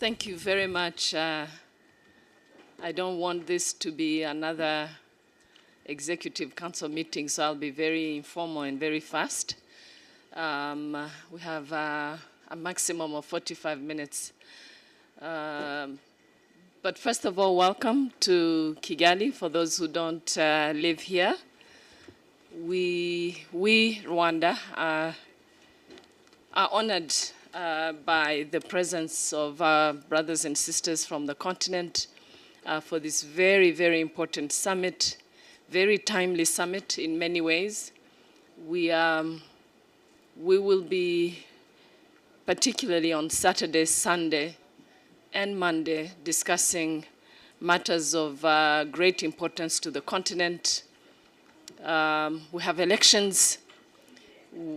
Thank you very much. I don't want this to be another Executive Council meeting, so I'll be very informal and very fast. We have a maximum of 45 minutes. But first of all, welcome to Kigali, for those who don't live here. We Rwanda, are honored by the presence of our brothers and sisters from the continent for this very, very important summit, very timely summit in many ways. We will be, particularly on Saturday, Sunday, and Monday, discussing matters of great importance to the continent. We have elections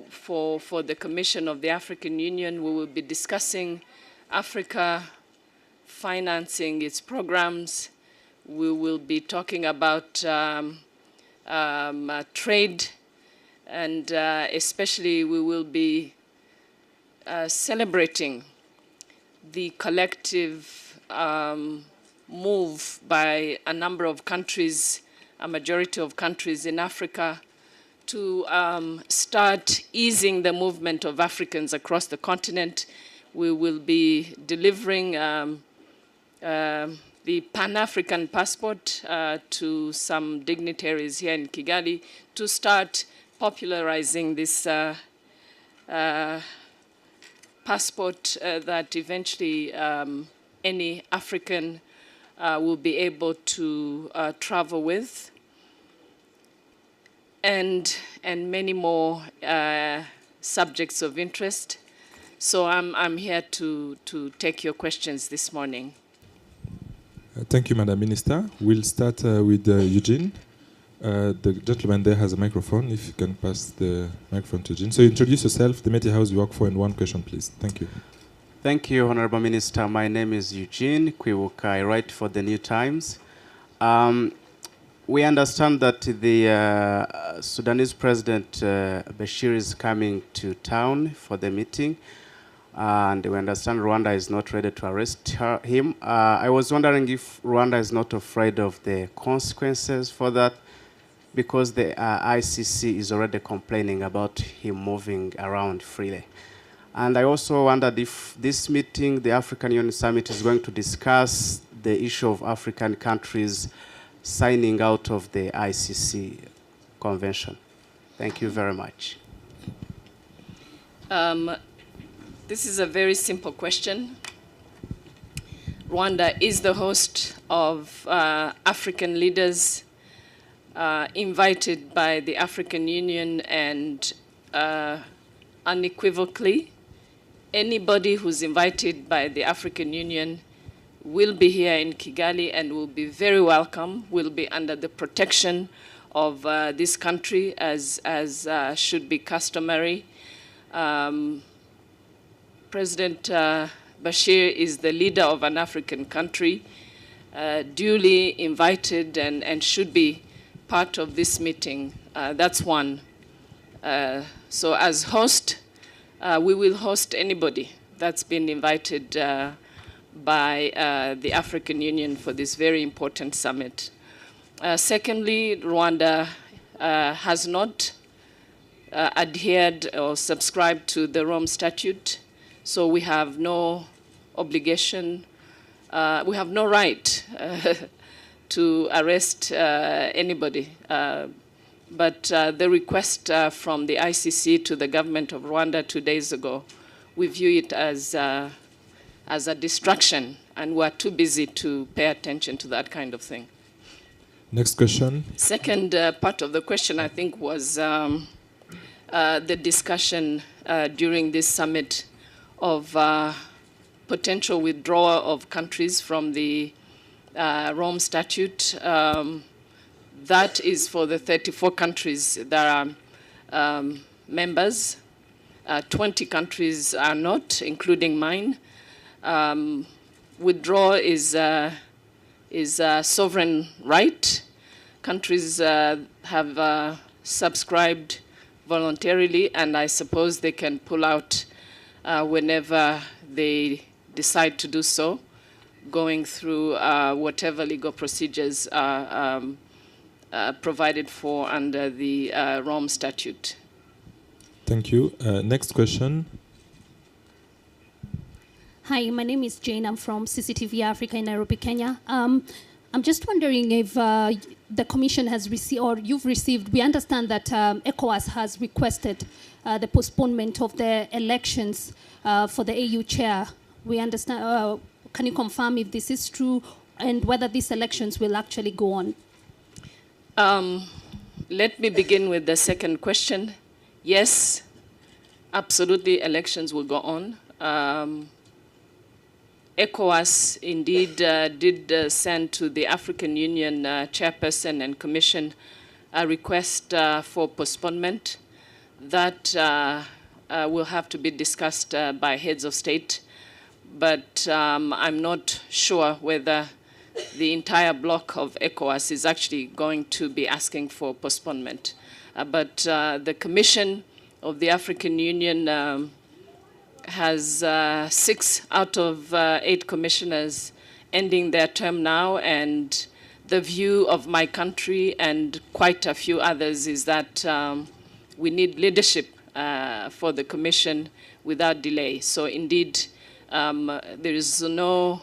for the Commission of the African Union. We will be discussing Africa financing its programs. We will be talking about trade, and especially we will be celebrating the collective move by a number of countries, a majority of countries in Africa, to start easing the movement of Africans across the continent. We will be delivering the Pan-African passport to some dignitaries here in Kigali to start popularizing this passport that eventually any African will be able to travel with, and many more subjects of interest. So I'm here to take your questions this morning. Thank you, Madam Minister. We'll start with Eugene. The gentleman there has a microphone. If you can pass the microphone to Eugene. So introduce yourself, the Media House you work for, and one question, please. Thank you. Thank you, Honorable Minister. My name is Eugene Kwiwuka. I write for the New Times. We understand that the Sudanese President Bashir is coming to town for the meeting, and we understand Rwanda is not ready to arrest him. I was wondering if Rwanda is not afraid of the consequences for that, because the ICC is already complaining about him moving around freely. And I also wondered if this meeting, the African Union Summit, is going to discuss the issue of African countries signing out of the ICC convention. Thank you very much. This is a very simple question. Rwanda is the host of African leaders invited by the African Union, and unequivocally, anybody who's invited by the African Union will be here in Kigali and will be very welcome, will be under the protection of this country as should be customary. President Bashir is the leader of an African country, duly invited and should be part of this meeting. That's one. So as host, we will host anybody that's been invited by the African Union for this very important summit. Secondly, Rwanda has not adhered or subscribed to the Rome Statute, so we have no obligation, we have no right to arrest anybody. But the request from the ICC to the government of Rwanda 2 days ago, we view it as a distraction, and we're too busy to pay attention to that kind of thing. Next question. Second part of the question, I think, was the discussion during this summit of potential withdrawal of countries from the Rome Statute. That is for the 34 countries that are members. 20 countries are not, including mine. Withdrawal is a sovereign right. Countries have subscribed voluntarily, and I suppose they can pull out whenever they decide to do so, going through whatever legal procedures are provided for under the Rome Statute. Thank you. Next question. Hi, my name is Jane. I'm from CCTV Africa in Nairobi, Kenya. I'm just wondering if the Commission has received, or you've received, we understand that ECOWAS has requested the postponement of the elections for the AU chair. We understand, can you confirm if this is true and whether these elections will actually go on? Let me begin with the second question. Yes, absolutely, elections will go on. ECOWAS indeed did send to the African Union chairperson and commission a request for postponement that will have to be discussed by heads of state. But I'm not sure whether the entire bloc of ECOWAS is actually going to be asking for postponement. But the Commission of the African Union has 6 out of 8 commissioners ending their term now, and the view of my country and quite a few others is that we need leadership for the Commission without delay. So indeed, there is no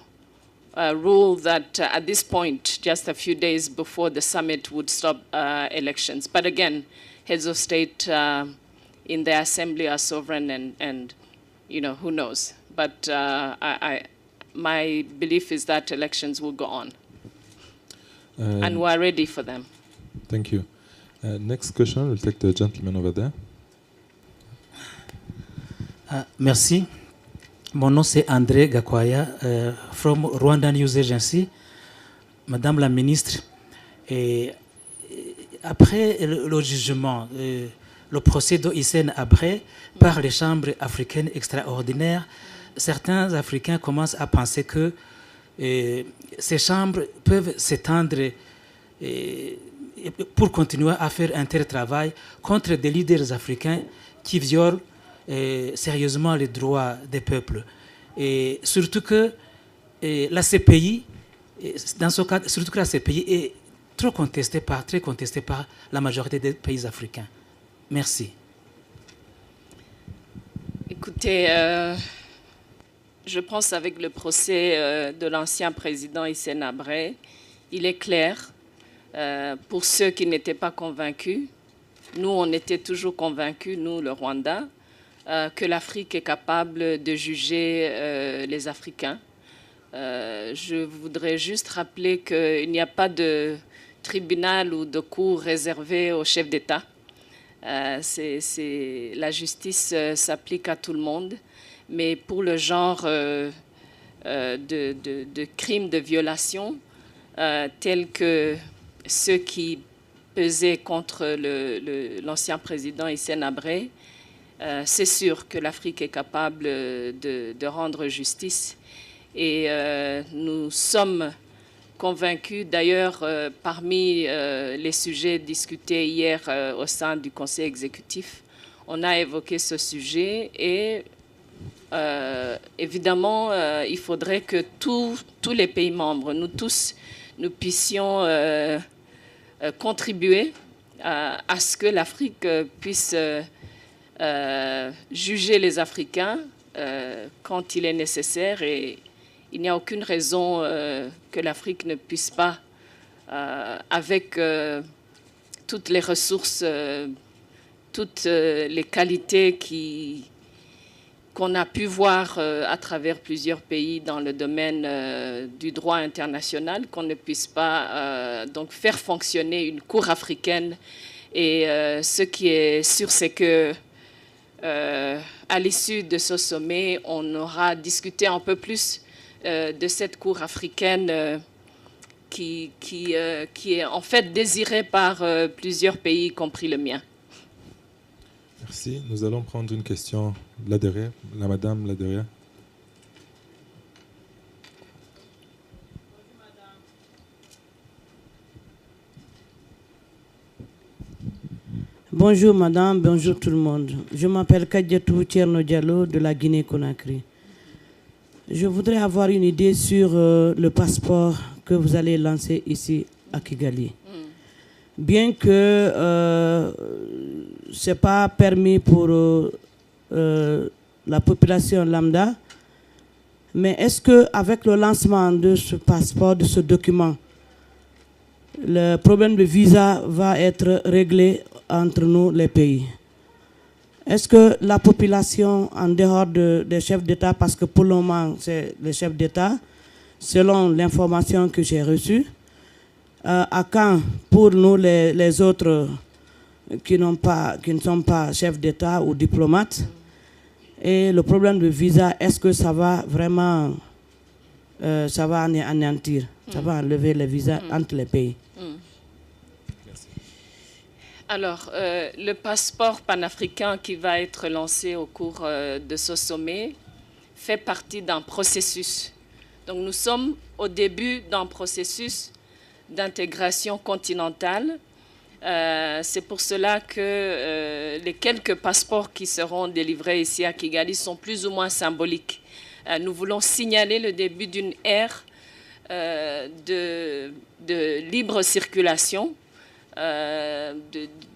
rule that at this point, just a few days before the summit, would stop elections. But again, heads of state in the assembly are sovereign, and you know, who knows? But my belief is that elections will go on. And we're ready for them. Thank you. Next question, we'll take the gentleman over there. Merci. Mon nom c'est André Gakwaya, from Rwanda News Agency. Madame la ministre, après le jugement, le procès d'Hissène Habré par les chambres africaines extraordinaires, certains Africains commencent à penser que ces chambres peuvent s'étendre pour continuer à faire un tel travail contre des leaders africains qui violent sérieusement les droits des peuples. Et surtout que la CPI, dans ce cas, surtout que la CPI est très contestée par la majorité des pays africains. Merci. Écoutez, je pense avec le procès de l'ancien président Hissène Habré, il est clair, pour ceux qui n'étaient pas convaincus, nous on était toujours convaincus, nous le Rwanda, que l'Afrique est capable de juger les Africains. Je voudrais juste rappeler qu'il n'y a pas de tribunal ou de cour réservé aux chefs d'État. La justice s'applique à tout le monde, mais pour le genre de crimes de violation tels que ceux qui pesaient contre l'ancien président Hissène Habré, c'est sûr que l'Afrique est capable de rendre justice, et nous sommes convaincus. D'ailleurs, parmi les sujets discutés hier au sein du Conseil exécutif, on a évoqué ce sujet, et évidemment, il faudrait que tous les pays membres, nous tous, nous puissions contribuer à ce que l'Afrique puisse juger les Africains quand il est nécessaire, et il n'y a aucune raison que l'Afrique ne puisse pas, avec toutes les ressources, toutes les qualités qu'on a pu voir à travers plusieurs pays dans le domaine du droit international, qu'on ne puisse pas donc faire fonctionner une cour africaine. Et ce qui est sûr, c'est que à l'issue de ce sommet, on aura discuté un peu plus de cette cour africaine qui est en fait désirée par plusieurs pays, y compris le mien. Merci. Nous allons prendre une question là derrière, la madame là derrière. Bonjour madame, bonjour tout le monde. Je m'appelle Kadiatou Tierno Diallo de la Guinée-Conakry. Je voudrais avoir une idée sur le passeport que vous allez lancer ici à Kigali. Bien que ce n'est pas permis pour la population lambda, mais est-ce qu'avec le lancement de ce passeport, de ce document, le problème de visa va être réglé entre nous, les pays? Est-ce que la population, en dehors des chefs d'État, parce que pour le moment, c'est les chefs d'État, selon l'information que j'ai reçue, à quand pour nous, les autres qui ne sont pas chefs d'État ou diplomates, et le problème de visa, est-ce que ça va vraiment ça va anéantir, ça va enlever les visas entre les pays? Alors, le passeport panafricain qui va être lancé au cours de ce sommet fait partie d'un processus. Donc, nous sommes au début d'un processus d'intégration continentale. C'est pour cela que les quelques passeports qui seront délivrés ici à Kigali sont plus ou moins symboliques. Nous voulons signaler le début d'une ère de libre circulation,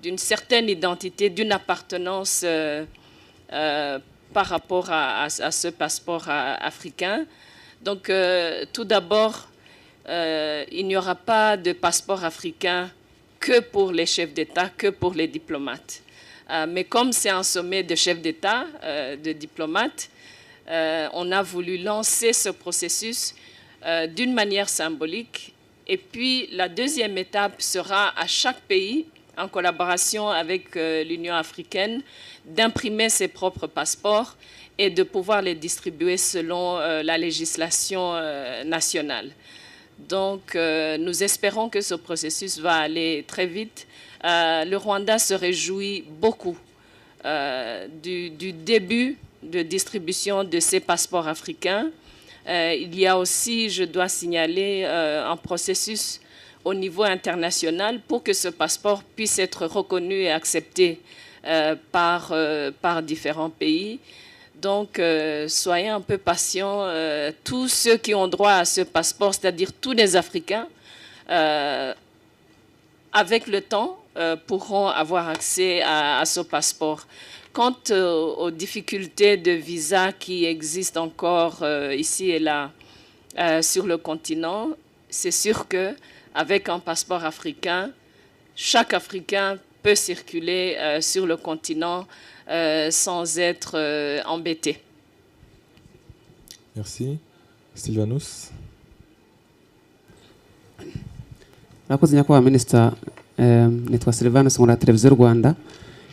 d'une certaine identité, d'une appartenance par rapport à ce passeport africain. Donc, tout d'abord, il n'y aura pas de passeport africain que pour les chefs d'État, que pour les diplomates. Mais comme c'est un sommet de chefs d'État, de diplomates, on a voulu lancer ce processus d'une manière symbolique. Et puis, la deuxième étape sera à chaque pays, en collaboration avec l'Union africaine, d'imprimer ses propres passeports et de pouvoir les distribuer selon la législation nationale. Donc, nous espérons que ce processus va aller très vite. Le Rwanda se réjouit beaucoup du début de distribution de ces passeports africains. Il y a aussi, je dois signaler, un processus au niveau international pour que ce passeport puisse être reconnu et accepté par différents pays. Donc, soyez un peu patients. Tous ceux qui ont droit à ce passeport, c'est-à-dire tous les Africains, avec le temps, pourront avoir accès à ce passeport. Quant aux difficultés de visa qui existent encore ici et là sur le continent, c'est sûr qu'avec un passeport africain, chaque Africain peut circuler sur le continent sans être embêté. Merci. Sylvanus. Murakoze nyakubahwa minisita, nitwa Sylvanus nkora televiziyo Rwanda.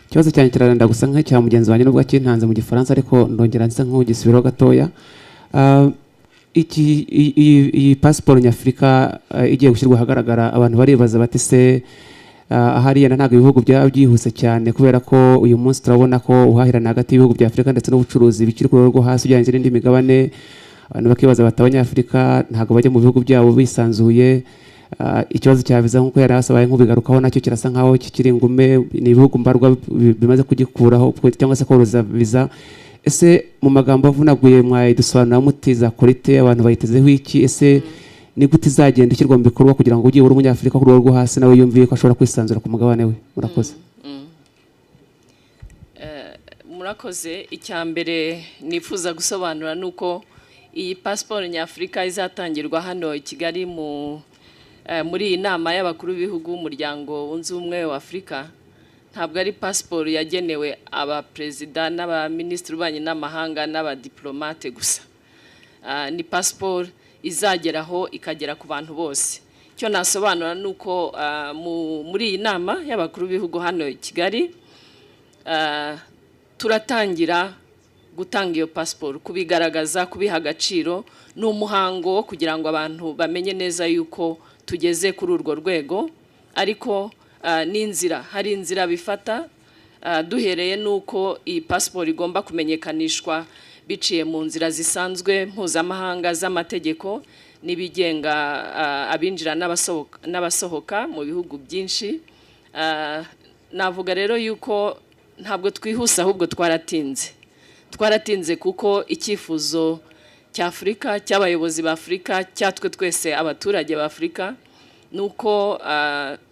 Ikibazo cyanjye kirarenda gusa nk'icya mugenzi wanjye nubwo akintanze mu gifaransa ariko ndongera nsa nk'ugisubiraho gatoya. Iyi pasiporo nyafurika igiye gushyirwa ahagaragara, abantu baribaza bati se ahari yenda ntabwo ibihugu byaba byihuse cyane kubera ko uyu munsi turabona ko uhahirana hagati y'ibihugu bya Afurika ndetse n'ubucuruzi bikiri ku rwego rwo hasi ugereranyije n'indi migabane. Abantu bakibaza bati abanyafurika ntabwo bajya mu bihugu byabo bisanzuye. Ikibazo cya viza nk'uko yari asabaye nk'ubigarukaho nacyo kirasa nkaho kikiri ingume, ni ibihugu mbarwa bimaze kugikuraho cyangwa se koroza viza. Ese mu magambo avunaguye mwayidusobanurira mutiza korite, abantu bayitezeho iki? Ese ni gute izagenda ishyirwa mu bikorwa kugira ngo ugiye uri umunyafurika ku rwego rwo hasi nawe yumviye ko ashobora kwisanzura ku mugabane we? Murakoze. Murakoze. Icya mbere nifuza gusobanura ni uko iyi pasiporo nyafurika izatangirwa hano i Kigali muri iyi nama y'abakuru b'ibihugu b'umuryango wunze ubumwe wa Afurika. Ntabwo ari pasiporo yagenewe abaperezida n'abaminisitiri b'ububanyi n'amahanga n'abadiplomate gusa. Ni pasiporo izageraho ikagera ku bantu bose. Icyo nasobanura ni uko muri iyi nama y'abakuru b'ibihugu hano i Kigali turatangira gutanga iyo pasiporo, kubigaragaza, kubiha agaciro. Ni umuhango wo kugira ngo abantu bamenye neza yuko tugeze kuri urwo rwego, ariko n'inzira, hari inzira bifata, duhereye nuko iyi pasiporo igomba kumenyekanishwa biciye mu nzira zisanzwe mpuzamahanga z'amategeko n'ibigenga abinjira n'abasohoka mu bihugu byinshi. Navuga rero yuko ntabwo twihuse, ahubwo twaratinze kuko icyifuzo cy'Afrika, cy'abayobozi b'Afrika, cyatwe twese abaturage b'Afrika, nuko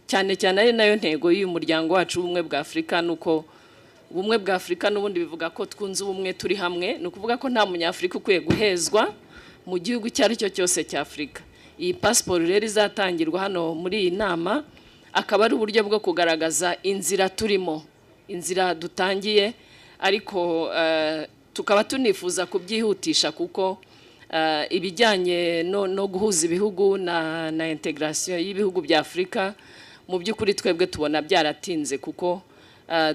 cyane cyane ari nayo ntego y'uyu muryango wacu w'ubumwe bwa Afurika, nuko ubumwe bwa Afurika n'ubundi bivuga ko twunze ubumwe turi hamwe, ni ukuvuga ko nta munyafurika ukwiye guhezwa mu gihugu icyo ari cyo cyose cya Afurika. Iyi pasiporo rero izatangirwa hano muri iyi nama, akaba ari uburyo bwo kugaragaza inzira turimo, inzira dutangiye, ariko tukaba tunifuza kubyihutisha kuko ibijyanye no guhuza ibihugu na integration y'ibihugu bya Afurika, mu by'ukuri twebwe tubona byaratinze kuko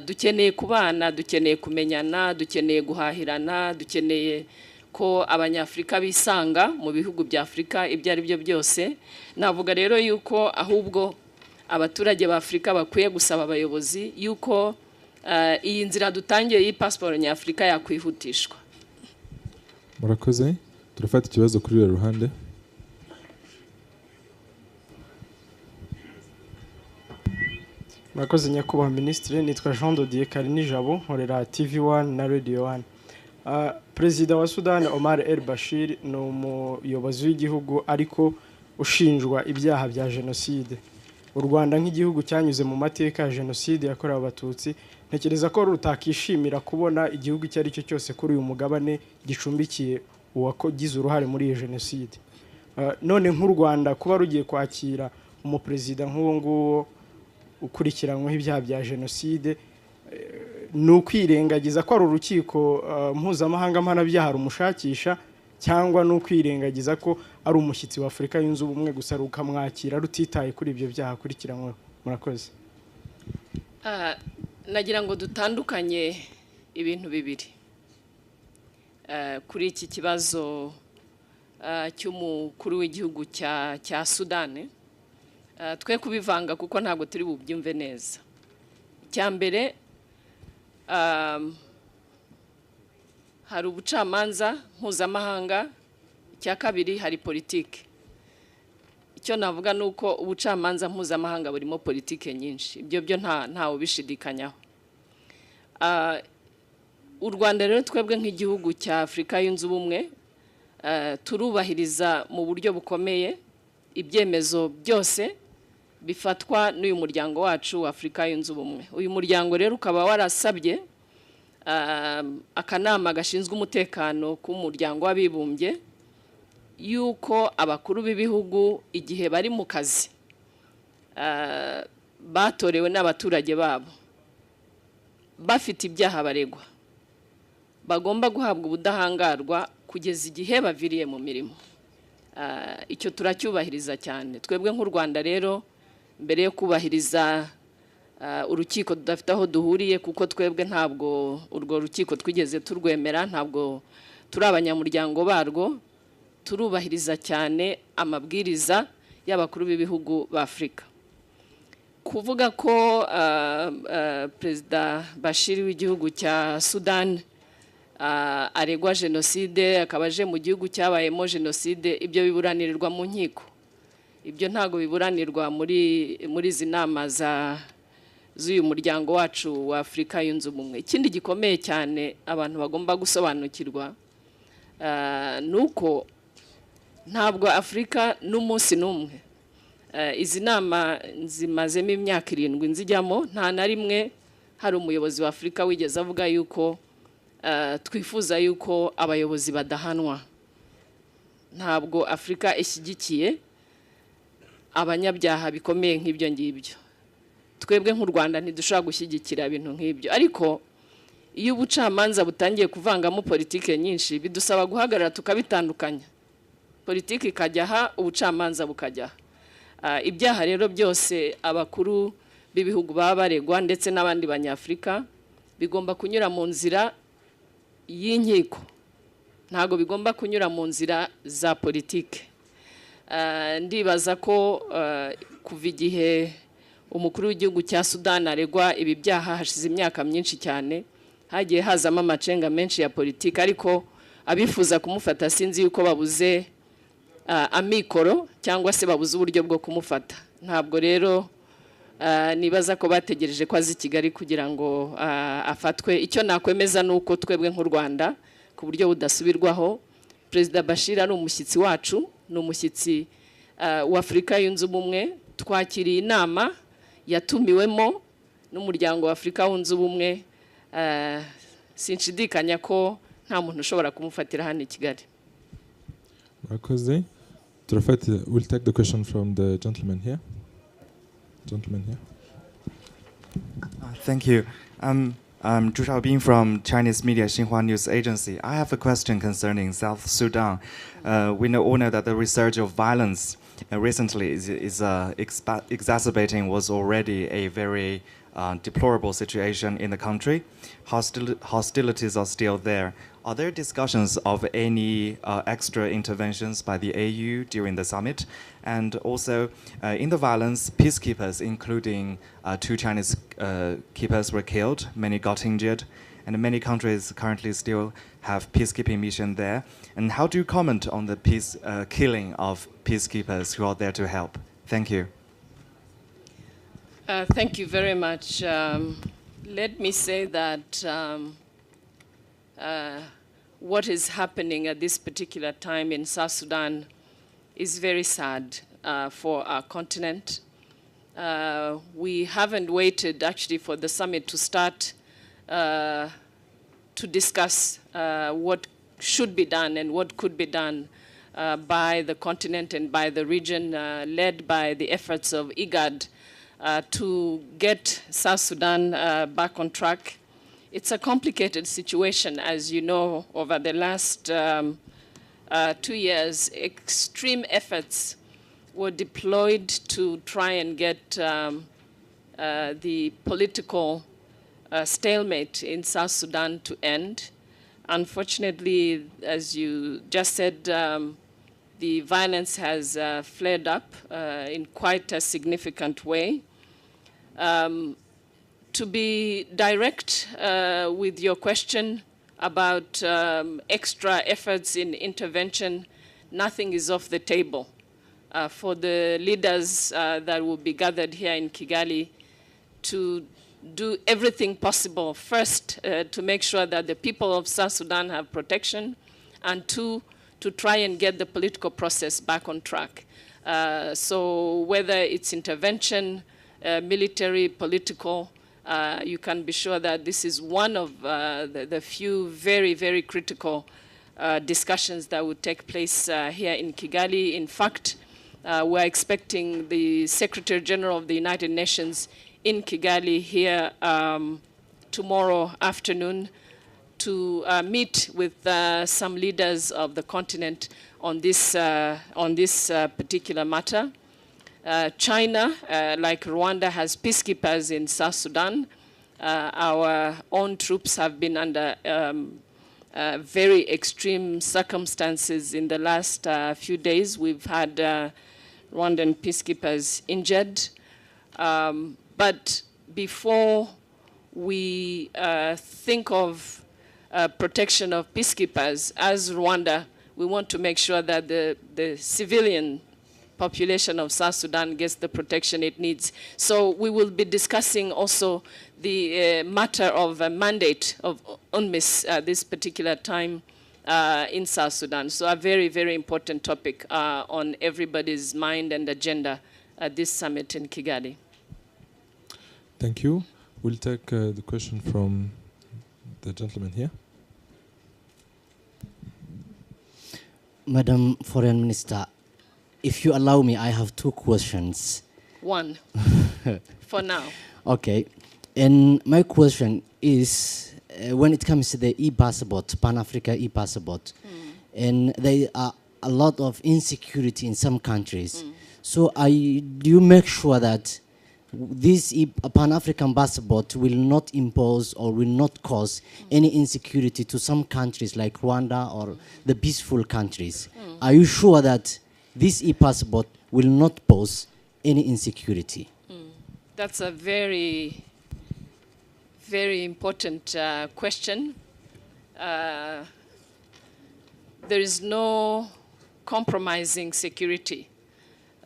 dukeneye kubana, dukeneye kumenyana, dukeneye guhahirana, dukeneye ko abanyafrika bisanga mu bihugu bya Afurika ibyo ari byo byose. Navuga rero yuko ahubwo abaturage ba Afurika bakwiye gusaba abayobozi yuko iyi nzira dutangiye iyi pasiporo nyafrika yakwihutishwa. Murakoze. Turafata ikibazo kuri uru ruhande. Murakoze nyakubahwa Minisitiri, nitwa Jean Dodier Karinijabo, nkorera TV1 na Radio 1. Perezida wa Sudan Omar el-Bashir ni umuyobozi w'igihugu ariko ushinjwa ibyaha bya jenoside. U Rwanda nk'igihugu cyanyuze mu mateka ya jenoside yakorewe abatutsi, ntekereza ko rutakishimira kubona igihugu icyo ari cyo cyose kuri uyu mugabane gicumbikiye uwagize uruhare muri iyo jenoside. None nk'u Rwanda kuba rugiye kwakira umuperezida nk'uwo nguwo ukurikiranyweho ibyaha bya jenoside, ni ukwirengagiza ko ari urukiko mpuzamahanga mpanabyaha rumushakisha, cyangwa ni ukwirengagiza ko ari umushyitsi wa Afurika yunze ubumwe gusa rukamwakira rutitaye kuri ibyo byaha akurikiranyweho? Murakoze. Nagira ngo dutandukanye ibintu bibiri kuri iki kibazo cy'umukuru w'igihugu cya Sudani. Twe kubivanga kuko ntabwo turi bubyumve neza. Icyambere, hari ubucamanza mpuzamahanga, icya kabiri hari politike. Icyo navuga nuko ubucamanza mpuzamahanga burimo politike nyinshi, ibyo byo ntawe ubishidikanyaho. U Rwanda rero twebwe nk'igihugu cya Afurika yunze ubumwe turubahiriza mu buryo bukomeye ibyemezo byose bifatwa n'uyu muryango wacu wa Afurika yunze ubumwe. Uyu muryango rero ukaba warasabye akanama gashinzwe umutekano k'umuryango w'abibumbye yuko abakuru b'ibihugu igihe bari mu kazi batorewe n'abaturage babo bafite ibyaha baregwa, bagomba guhabwa ubudahangarwa kugeza igihe baviriye mu mirimo. Icyo turacyubahiriza cyane. Twebwe nk'u Rwanda rero, mbere yo kubahiriza urukiko tudafite aho duhuriye, kuko twebwe ntabwo urwo rukiko twigeze turwemera, ntabwo turi abanyamuryango barwo, turubahiriza cyane amabwiriza y'abakuru b'ibihugu ba Afurika. Kuvuga ko Perezida Bashir w'igihugu cya Sudan aregwa jenoside, akaba aje mu gihugu cyabayemo jenoside, ibyo biburanirirwa mu nkiko. Ibyo ntago biburanirwa muri izi nama z'uyu muryango wacu wa Afurika yunze ubumwe. Ikindi gikomeye cyane abantu bagomba gusobanukirwa nuko ntabwo Afurika n'umunsi n'umwe, izi nama zimazemo imyaka 7 nzijyamo, nta na rimwe hari umuyobozi wa Afurika wigeze avuga yuko twifuza yuko abayobozi badahanwa. Ntabwo Afurika ishyigikiye abanyabyaha bikomeye nk'ibyo ngibyo. Twebwe nk'u Rwanda ntidushobora gushyigikira ibintu nk'ibyo, ariko iyo ubucamanza butangiye kuvangamo politike nyinshi, bidusaba guhagarara tukabitandukanya. Politiki ikajya aha, ubucamanza bukajya aha. Ibyaha rero byose abakuru b'ibihugu baba baregwa ndetse n'abandi banyafurika bigomba kunyura mu nzira y'inkiko, ntago bigomba kunyura mu nzira za politike. Ndibaza ko kuva igihe umukuru w'igihugu cya Sudan aregwa ibi byaha hashize imyaka myinshi cyane, hagiye hazamo amacenga menshi ya politike, ariko abifuza kumufata sinzi yuko babuze amikoro cyangwa se babuze uburyo bwo kumufata. Ntabwo rero nibaza ko bategereje ko azi Kigali kugira ngo afatwe. Icyo nakwemeza nuko twebwe nk'u Rwanda ku buryo budasubirwaho Perezida Bashir ari umushyitsi wacu, ni umushyitsi w'Afurika yunze ubumwe. Twakiriye inama yatumiwemo n'umuryango w'Afurika wunze ubumwe. Sinshidikanya ko nta muntu ushobora kumufatira hano I Kigali. Murakoze. We'll take the question from the gentleman here. Thank you. I'm Zhu Shaobing from Chinese media Xinhua News Agency. I have a question concerning South Sudan. We all know that the resurge of violence recently is exacerbating what's already a very deplorable situation in the country. Hostilities are still there. Are there discussions of any extra interventions by the AU during the summit? And also, in the violence, peacekeepers, including 2 Chinese keepers, were killed, many got injured, and many countries currently still have peacekeeping mission there. And how do you comment on the killing of peacekeepers who are there to help? Thank you. Thank you very much. Let me say that what is happening at this particular time in South Sudan is very sad for our continent. We haven't waited actually for the summit to start to discuss what should be done and what could be done by the continent and by the region, led by the efforts of IGAD to get South Sudan back on track. It's a complicated situation, as you know. Over the last 2 years, extreme efforts were deployed to try and get the political stalemate in South Sudan to end. Unfortunately, as you just said, the violence has flared up in quite a significant way. To be direct with your question about extra efforts in intervention, nothing is off the table. For the leaders that will be gathered here in Kigali to do everything possible, first, to make sure that the people of South Sudan have protection, and 2, to try and get the political process back on track. So whether it's intervention, military, political, you can be sure that this is one of the few very, very critical discussions that would take place here in Kigali. In fact, we're expecting the Secretary General of the United Nations in Kigali here tomorrow afternoon to meet with some leaders of the continent on this particular matter. China, like Rwanda, has peacekeepers in South Sudan. Our own troops have been under very extreme circumstances in the last few days. We've had Rwandan peacekeepers injured. But before we think of protection of peacekeepers, as Rwanda, we want to make sure that the civilian population of South Sudan gets the protection it needs. So we will be discussing also the matter of a mandate of UNMISS at this particular time in South Sudan. So a very, very important topic on everybody's mind and agenda at this summit in Kigali. Thank you. We'll take the question from the gentleman here. Madam Foreign Minister, if you allow me, I have 2 questions. 1. For now. Okay. And my question is, when it comes to the e-passport, Pan-Africa e-passport, and there are a lot of insecurity in some countries. So do you make sure that this Pan-African passport will not impose or will not cause any insecurity to some countries like Rwanda or the peaceful countries? Are you sure that this e-passport will not pose any insecurity? That's a very, very important question. There is no compromising security,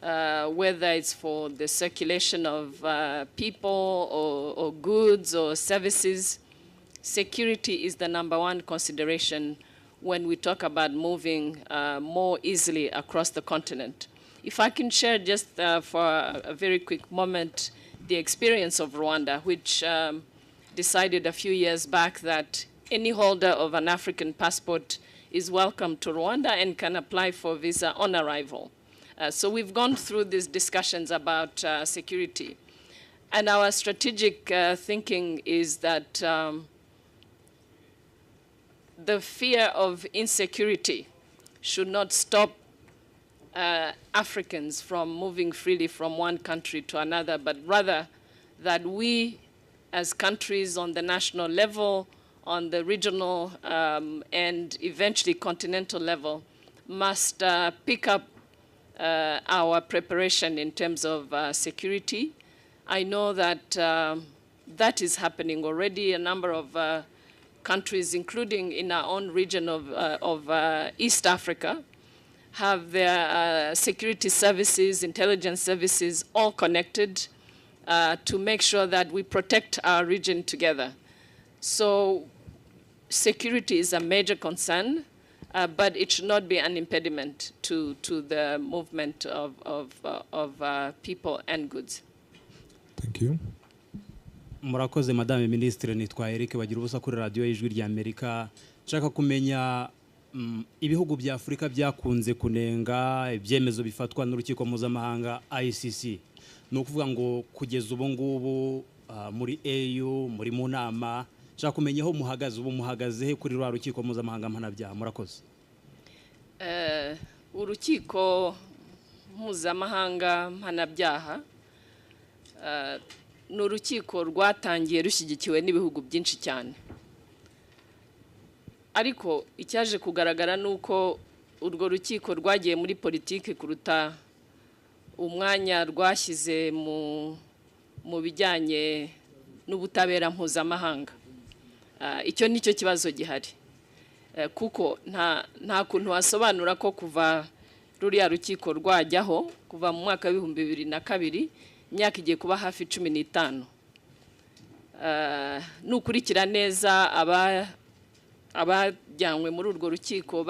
whether it's for the circulation of people or goods or services. Security is the #1 consideration when we talk about moving more easily across the continent. If I can share just for a very quick moment the experience of Rwanda, which decided a few years back that any holder of an African passport is welcome to Rwanda and can apply for visa on arrival. So we've gone through these discussions about security. And our strategic thinking is that the fear of insecurity should not stop Africans from moving freely from one country to another, but rather that we as countries on the national level, on the regional and eventually continental level must pick up our preparation in terms of security. I know that that is happening already. A number of countries, including in our own region of East Africa, have their security services, intelligence services all connected to make sure that we protect our region together. So security is a major concern, but it should not be an impediment to the movement of people and goods. Thank you. Murakoze Madame Ministre, nitwa Eric bagira ubusa kuri radio y'Ijwi rya Amerika. Nshaka kumenya ibihugu bya Afrika byakunze kunenga ibyemezo bifatwa n'urukiko mpuzamahanga ICC. No kuvuga ngo kugeza ubu ngubu muri EU muri mu nama, nshaka kumenya aho muhagaze ubu muhagaze he kuri rwa rukiko mpuzamahanga mpanabyaha. Murakoze. Urukiko mpuzamahanga mpanabyaha ni urukiko rwatangiye rushyigikiwe n'ibihugu byinshi cyane, ariko icyaje kugaragara nuko urwo rukiko rwagiye muri politiki kuruta umwanya rwashyize mu bijyanye n'ubutabera mpuzamahanga. Icyo nicyo kibazo gihari, kuko nta kuntu wasobanura ko kuva ruriya rukiko rwajyaho kuva mu mwaka wa 2002 imyaka igiye kuba hafi 15. Nukurikira neza abajyanywe muri urwo rukiko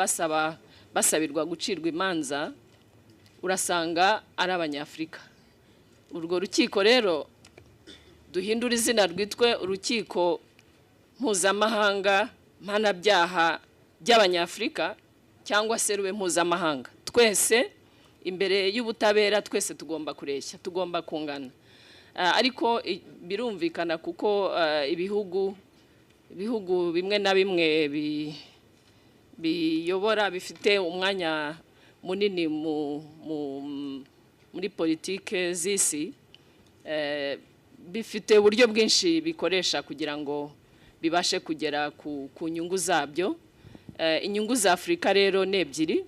basabirwa gucirwa imanza, urasanga ari Abanyafrika. Urwo rukiko rero duhindura izina rwitwe urukiko mpuzamahanga mpanabyaha by'Abanyafrika cyangwa se rube mpuzamahanga. Twese imbere y'ubutabera twese tugomba kureshya, tugomba kungana. Ariko birumvikana kuko ibihugu bimwe na bimwe biyobora bifite umwanya munini muri politike z'isi, bifite uburyo bwinshi bikoresha kugira ngo bibashe kugera ku nyungu zabyo. Inyungu za Afrika rero ni ebyiri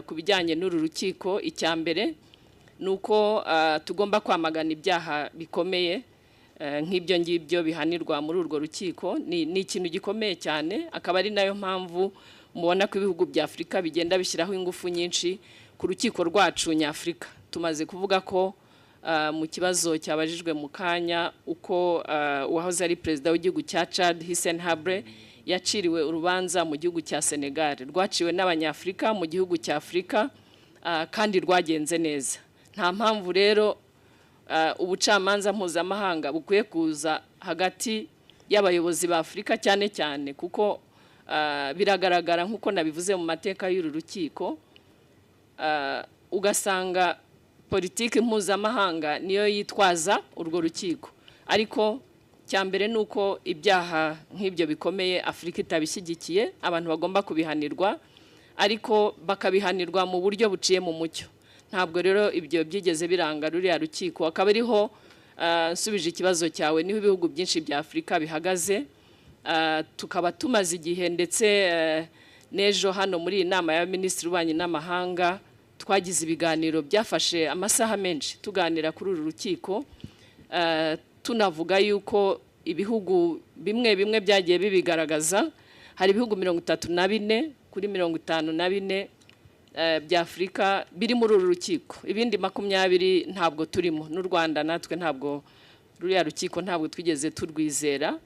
ku bijyanye n'uru rukiko. Icya mbere nuko tugomba kwamagana ibyaha bikomeye nk'ibyo ngibyo bihanirwa muri urwo rukiko. Ni ikintu gikomeye cyane, akaba ari nayo mpamvu mubona ko ibihugu bya Afrika bigenda bishyiraho ingufu nyinshi ku rukiko rwacu nyafrika. Tumaze kuvuga ko mu kibazo cyabajijwe mu kanya uko uwahoze ari perezida w'igihugu cya Chad Hissène Habré yaciriwe urubanza mu gihugu cya Senegal, rwaciwe n'Abanyafrika mu gihugu cya Afrika kandi rwagenze neza. Nta mpamvu rero ubucamanza mpuzamahanga bukwiye kuza hagati y'abayobozi ba Afrika cyane cyane, kuko biragaragara nk'uko nabivuze mu mateka y'uru rukiko, ugasanga politiki mpuzamahanga niyo yitwaza urwo rukiko. Ariko cyambere nuko ibyaha nk'ibyo bikomeye Afrika itabishyigikiye, abantu bagomba kubihanirwa, ariko bakabihanirwa mu buryo buciye mu mucyo. Ntabwo rero ibyo byigeze biranga ruriya rukiko. Akaba ariho nsubije ikibazo cyawe, niho ibihugu byinshi bya Afrika bihagaze. Tukaba tumaze igihe ndetse n'ejo hano muri inama y'abaminisitiri b'ububanyi n'amahanga twagize ibiganiro byafashe amasaha menshi tuganira kuri uru rukiko, tunavuga yuko ibihugu bimwe bimwe byagiye bibigaragaza. Hari ibihugu 34 kuri 54 bya Afrika biri muri uru rukiko, ibindi 20 ntabwo turimo. N'u Rwanda natwe ntabwo ruriya rukiko ntabwo twigeze turwizera.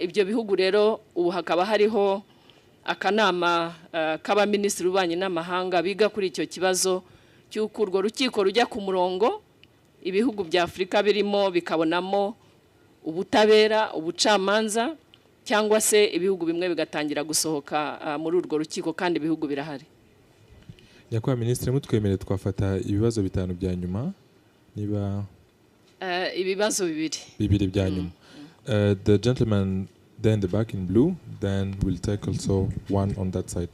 Ibyo bihugu rero ubu hakaba hariho akanama k'abaminisitiri b'ububanyi n'amahanga biga kuri icyo kibazo cy'uko urwo rukiko rujya ku murongo ibihugu bya Afurika birimo bikabonamo ubutabera, ubucamanza, cyangwa se ibihugu bimwe bigatangira gusohoka muri urwo rukiko kandi ibihugu birahari. Nyakubahwa Minisitiri, mutwemerere twafata ibibazo bitanu bya nyuma niba ibibazo bibiri bya nyuma. The gentleman there in the back in blue, then we'll take also one on that side.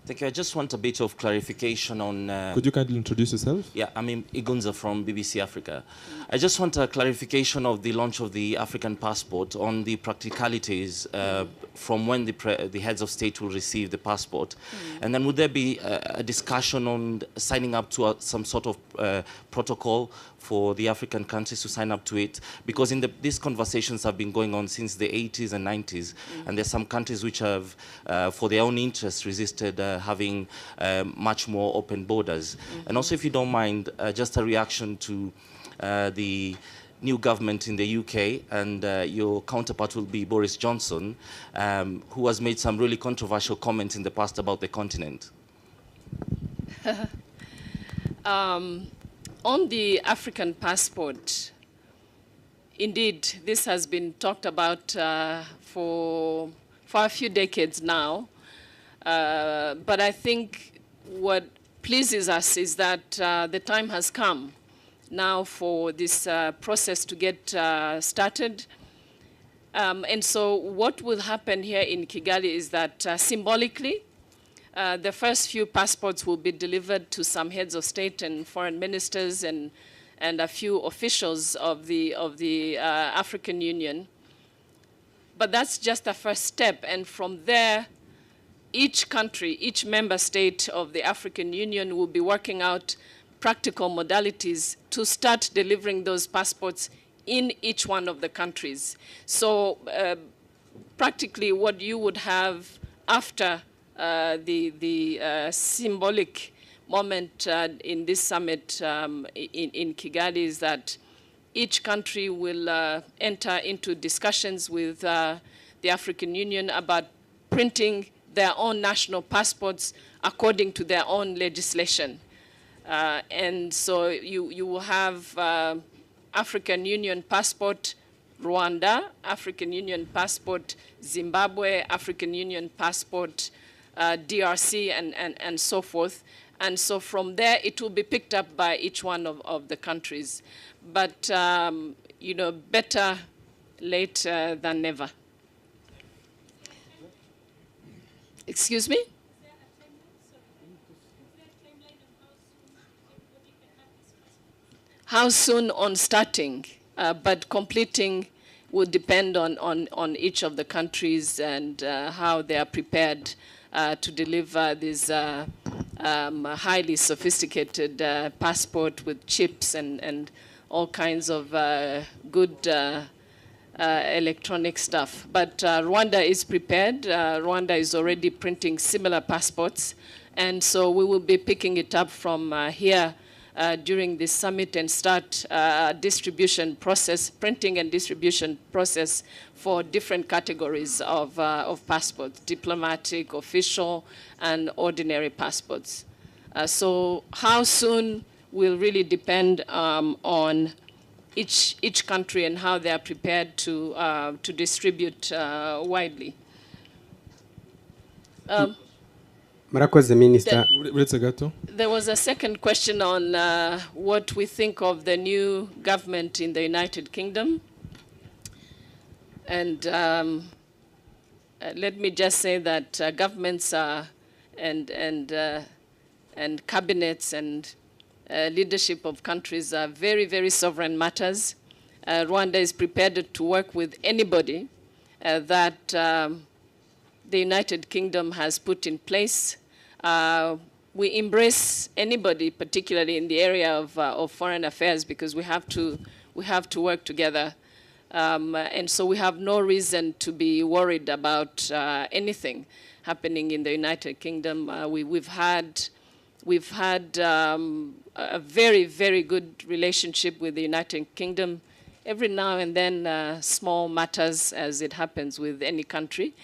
Thank you. I just want a bit of clarification on... Could you kindly introduce yourself? Yeah, I'm Igunza from BBC Africa. I just want a clarification of the launch of the African passport on the practicalities from when the heads of state will receive the passport. And then would there be a discussion on signing up to some sort of protocol for the African countries to sign up to it? Because these conversations have been going on since the 80s and 90s, and there's some countries which have, for their own interests, resisted having much more open borders. And also, if you don't mind, just a reaction to the new government in the UK, and your counterpart will be Boris Johnson, who has made some really controversial comments in the past about the continent. On the African passport, indeed, this has been talked about for a few decades now. But I think what pleases us is that the time has come now for this process to get started. And so what will happen here in Kigali is that symbolically, the first few passports will be delivered to some heads of state and foreign ministers and a few officials of the African Union. But that's just a first step, and from there, each country, each member state of the African Union will be working out practical modalities to start delivering those passports in each one of the countries. So practically what you would have after the symbolic moment in this summit in Kigali is that each country will enter into discussions with the African Union about printing their own national passports according to their own legislation. And so you will have African Union passport Rwanda, African Union passport Zimbabwe, African Union passport DRC, and so forth. And so from there, it will be picked up by each one of the countries. But, you know, better late than never. Excuse me? How soon on starting, but completing will depend on each of the countries and how they are prepared to deliver these highly sophisticated passport with chips and all kinds of good electronic stuff. But Rwanda is prepared. Rwanda is already printing similar passports. And so we will be picking it up from here during this summit and start distribution process, printing and distribution process for different categories of passports, diplomatic, official, and ordinary passports. So how soon will really depend on each country and how they are prepared to distribute widely. Murakoze, Minister. There was a second question on what we think of the new government in the United Kingdom. And let me just say that governments and cabinets and leadership of countries are very, very sovereign matters. Rwanda is prepared to work with anybody that the United Kingdom has put in place. We embrace anybody, particularly in the area of foreign affairs, because we have to work together. And so we have no reason to be worried about anything happening in the United Kingdom. We've had a very, very good relationship with the United Kingdom. Every now and then, small matters, as it happens with any country.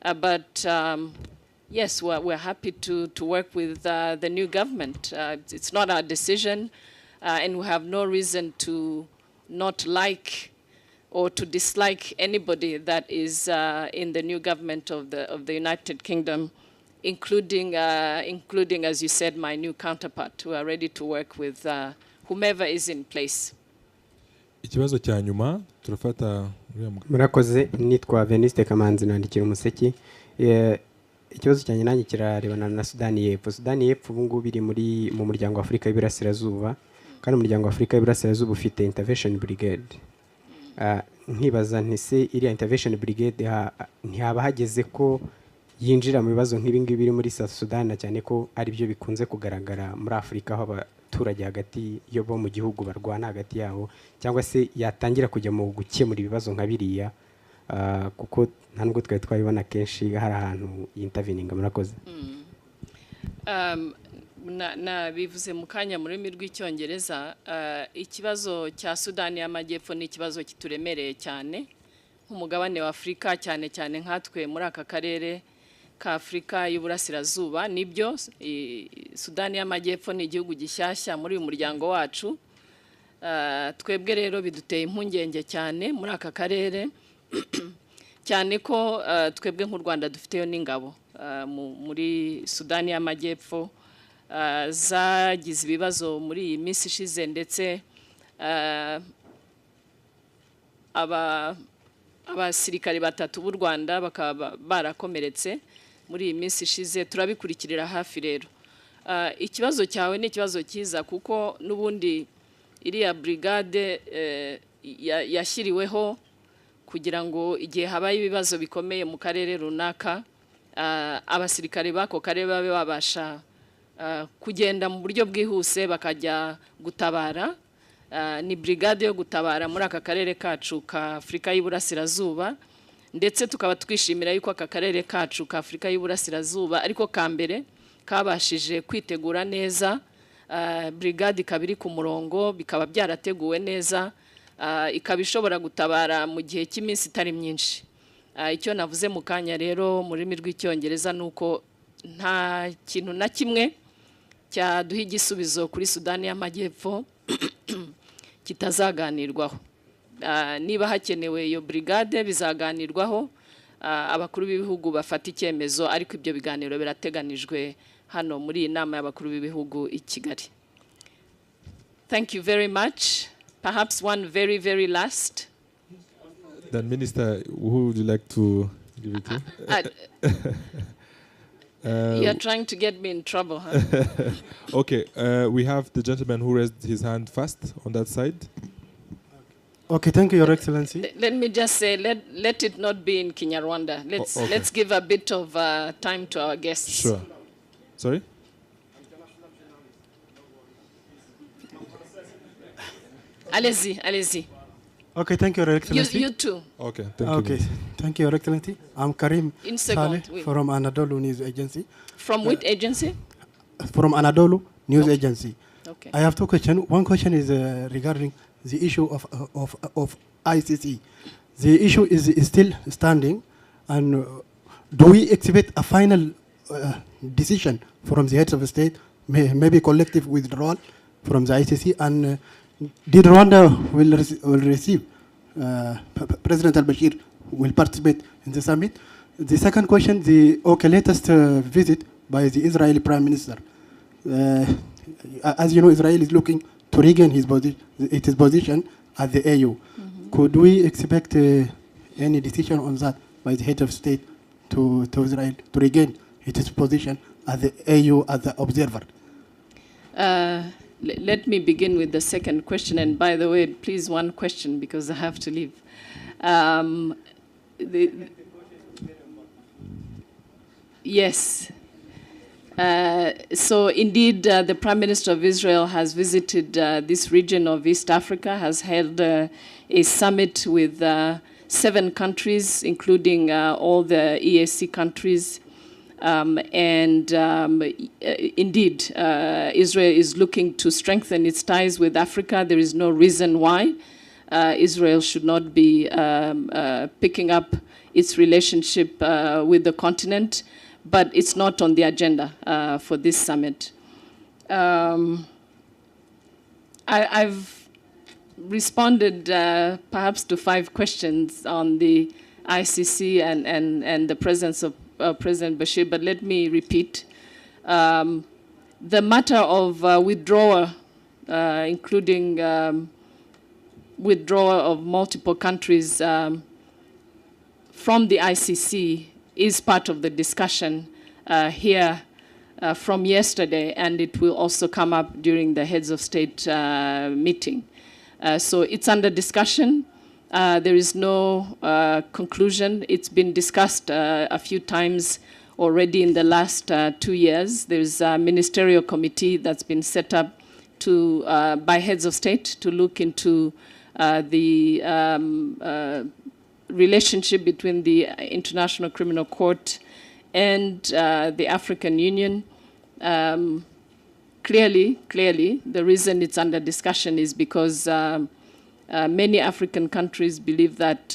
But yes, we're happy to work with the new government. It's not our decision, and we have no reason to not like or to dislike anybody that is in the new government of the United Kingdom, including, as you said, my new counterpart, who are ready to work with whomever is in place. Ikibazo cya nyuma turafata murakoze. Nitwa Veniste Kamanzi, nandikira Umuseke. Ikibazo cyanjye nanjye kirarebana na Sudani y'Epfo. Sudani y'Epfo ubu ngubu iri mu muryango wa Afurika y'Iburasirazuba, kandi umuryango wa Afurika y'Iburasirazuba ufite intervention brigade. Nkibaza nti se iriya intervention brigade ntihaba hageze ko yinjira mu bibazo nk'ibi ngibi biri muri South Sudan, cyane ko ari byo bikunze kugaragara muri Afurika, aho abaturage hagati yo bo mu gihugu barwana hagati yabo, cyangwa se yatangira kujya mu gukemura ibibazo nka biriya, kuko nta nubwo twari twabibona kenshi hari ahantu yinterveninga. Murakoze. Bivuze mu kanya mu rurimi rw'icyongereza, ikibazo cya Sudani y'Amajyepfo ni ikibazo kituremereye cyane nk'umugabane wa Afurika, cyane cyane nkatwe muri aka karere ka Afurika y'Uburasirazuba. Nibyo, Sudani y'Amajyepfo ni igihugu gishyashya muri uyu muryango wacu. Twebwe rero biduteye impungenge cyane muri aka karere, cyane ko twebwe nk'u Rwanda dufiteyo n'ingabo muri Sudani y'Amajyepfo zagize ibibazo muri iyi minsi ishize, ndetse abasirikare batatu b'u Rwanda bakaba barakomeretse muri iyi minsi ishize. Turabikurikirira hafi rero. Ikibazo cyawe ni ikibazo cyiza, kuko n'ubundi iriya brigade yashyiriweho kugira ngo igihe habaye ibibazo bikomeye mu karere runaka, abasirikare b'ako karere babe babasha kugenda mu buryo bwihuse bakajya gutabara. Ni brigade yo gutabara muri aka karere kacu ka Afurika y'Iburasirazuba, ndetse tukaba twishimira yuko aka karere kacu ka Afurika y'Iburasirazuba ariko ka mbere kabashije kwitegura neza. Brigade ikaba iri ku murongo, bikaba byarateguwe neza, ikaba ishobora gutabara mu gihe cy'iminsi itari myinshi. Icyo navuze mu kanya rero mu rurimi rw'icyongereza ni uko nta kintu na kimwe cyaduha igisubizo kuri Sudani y'Amajyepfo kitazaganirwaho. Niba hakenewe iyo brigade bizaganirwaho, abakuru b'ibihugu bafata icyemezo, ariko ibyo biganiro birateganijwe hano muri iyi nama y'abakuru b'ibihugu i Kigali. Thank you very much. Perhaps one very, very last. Then Minister, who would you like to give it to? You're trying to get me in trouble, huh? Okay, we have the gentleman who raised his hand first on that side. Okay, thank you, Your Excellency. Let me just say, let it not be in Kinyarwanda. Let's give a bit of time to our guests. Sure. Sorry? Allez-y. Okay, thank you, Your Excellency. You too. Okay, thank you, Your Excellency. I'm Karim Saleh from Anadolu News Agency. From which agency? From Anadolu News Agency. Okay. I have two questions. One question is regarding the issue of ICC. The issue is still standing, and do we expect a final decision from the heads of the state, maybe collective withdrawal from the ICC, and did Rwanda will receive President al-Bashir will participate in the summit? The second question, the latest visit by the Israeli Prime Minister. As you know, Israel is looking to regain its position at the AU. Could we expect any decision on that by the head of state to Israel to regain its position at the AU as the observer? Let me begin with the second question. And by the way, please, one question, because I have to leave. Yes. So indeed, the Prime Minister of Israel has visited this region of East Africa, has held a summit with 7 countries, including all the EAC countries. Indeed, Israel is looking to strengthen its ties with Africa. There is no reason why Israel should not be picking up its relationship with the continent, but it's not on the agenda for this summit. I've responded perhaps to 5 questions on the ICC and the presence of President Bashir, but let me repeat. The matter of withdrawal, including withdrawal of multiple countries from the ICC, is part of the discussion here from yesterday, and it will also come up during the heads of state meeting. So it's under discussion. There is no conclusion. It's been discussed a few times already in the last 2 years. There's a ministerial committee that's been set up by heads of state to look into the relationship between the International Criminal Court and the African Union. Clearly, the reason it's under discussion is because many African countries believe that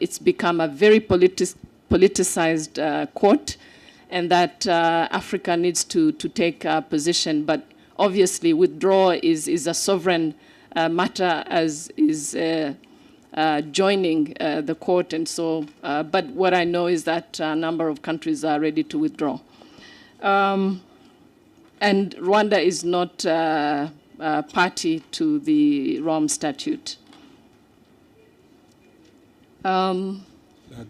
it's become a very politicized court, and that Africa needs to take a position. But obviously, withdrawal is a sovereign matter, as is joining the court. And so, but what I know is that a number of countries are ready to withdraw. And Rwanda is not party to the Rome Statute. La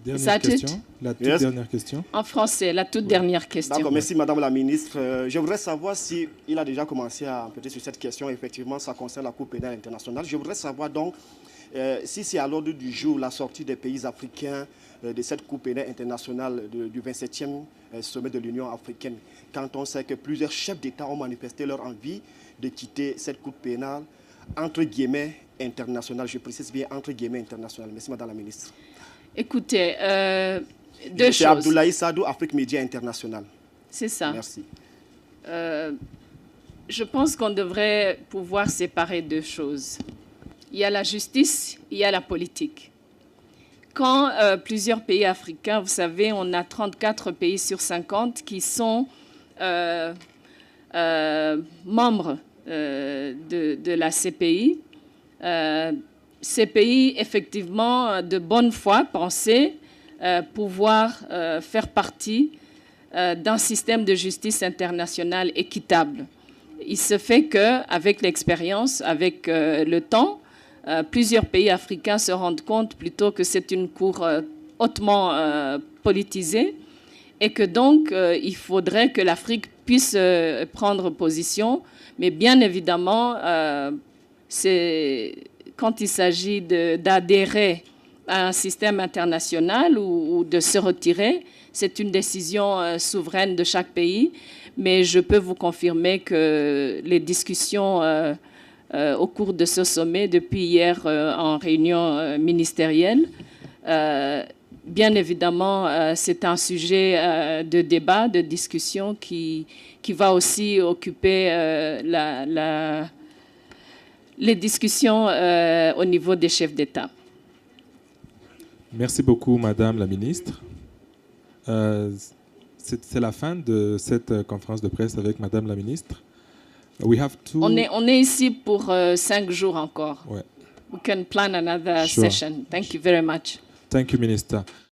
dernière question. La toute dernière question. En français, la toute dernière question. D'accord, merci Madame la Ministre. Je voudrais savoir s'il a déjà commencé à peut-être sur cette question. Effectivement, ça concerne la Cour pénale internationale. Je voudrais savoir donc si c'est à l'ordre du jour la sortie des pays africains de cette Cour pénale internationale du 27e sommet de l'Union africaine, quand on sait que plusieurs chefs d'État ont manifesté leur envie de quitter cette Cour pénale entre guillemets internationale. Je précise bien entre guillemets internationale. Merci Madame la Ministre. Écoutez, deux choses. C'est Abdoulaye Sadou, Afrique Média International. C'est ça. Merci. Je pense qu'on devrait pouvoir séparer 2 choses. Il y a la justice, il y a la politique. Quand plusieurs pays africains, vous savez, on a 34 pays sur 50 qui sont membres de la CPI, ces pays, effectivement, de bonne foi, pensaient pouvoir faire partie d'un système de justice internationale équitable. Il se fait qu'avec l'expérience, avec le temps, plusieurs pays africains se rendent compte plutôt que c'est une cour hautement politisée et que donc il faudrait que l'Afrique puisse prendre position. Mais bien évidemment, quand il s'agit d'adhérer à un système international ou de se retirer, c'est une décision souveraine de chaque pays. Mais je peux vous confirmer que les discussions au cours de ce sommet, depuis hier en réunion ministérielle, bien évidemment, c'est un sujet de débat, de discussion qui va aussi occuper les discussions au niveau des chefs d'État. Merci beaucoup, Madame la Ministre. C'est la fin de cette conférence de presse avec Madame la Ministre. On est ici pour 5 jours encore. Ouais. We can plan another session. Thank you very much. Thank you, Minister.